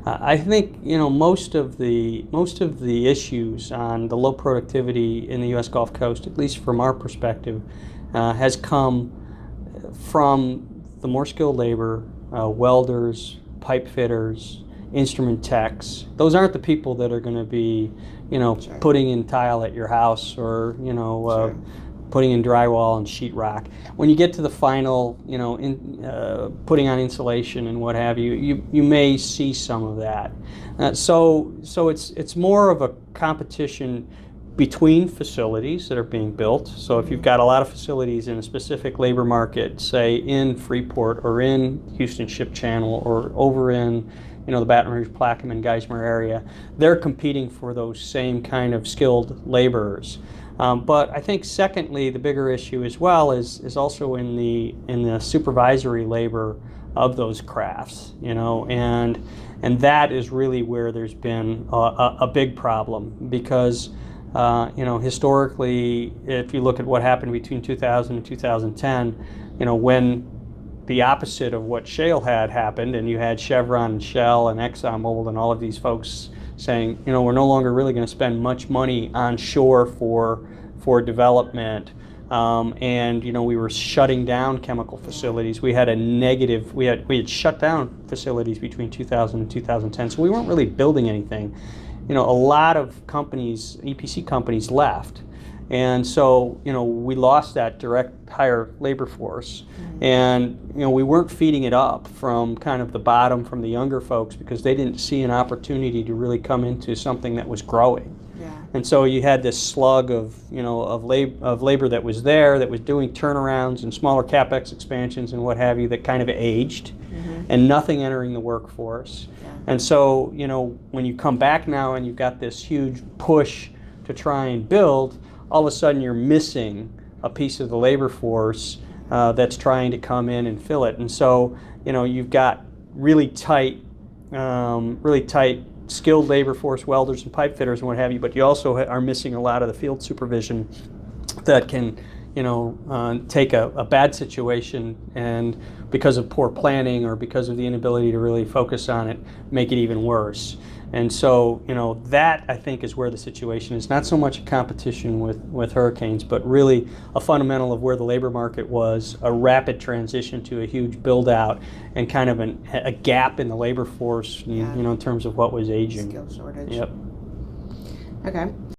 I think most of the issues on the low productivity in the U.S. Gulf Coast, at least from our perspective, has come from the more skilled labor, welders, pipe fitters, instrument techs. Those aren't the people that are going to be, Sure. putting in tile at your house or Sure. putting in drywall and sheetrock. When you get to the final, putting on insulation and what have you, you may see some of that. So it's more of a competition between facilities that are being built. So if you've got a lot of facilities in a specific labor market, say in Freeport or in Houston Ship Channel or over in the Baton Rouge, Plaquemine, Geismar area, they're competing for those same kind of skilled laborers. But I think secondly, the bigger issue as well is also in the supervisory labor of those crafts, and that is really where there's been a big problem because historically, if you look at what happened between 2000 and 2010, when the opposite of what shale had happened, and you had Chevron and Shell and ExxonMobil and all of these folks saying, we're no longer really going to spend much money on shore for development, and we were shutting down chemical facilities. We had a negative. We had shut down facilities between 2000 and 2010, so we weren't really building anything. A lot of companies, EPC companies, left. And so, we lost that direct hire labor force. And, we weren't feeding it up from kind of the bottom, from the younger folks, because they didn't see an opportunity to really come into something that was growing. Yeah. And so you had this slug of labor that was there, that was doing turnarounds and smaller CapEx expansions and what have you, that kind of aged, and nothing entering the workforce. Yeah. And so, when you come back now and you've got this huge push to try and build, all of a sudden you're missing a piece of the labor force that's trying to come in and fill it. And so, you've got really tight skilled labor force, welders and pipe fitters and what have you, but you also are missing a lot of the field supervision that can, take a bad situation and because of poor planning or because of the inability to really focus on it, make it even worse. And so, that I think is where the situation is. Not so much a competition with hurricanes, but really a fundamental of where the labor market was, a rapid transition to a huge build out, and kind of a gap in the labor force, in terms of what was aging. Skill shortage. Yep. Okay.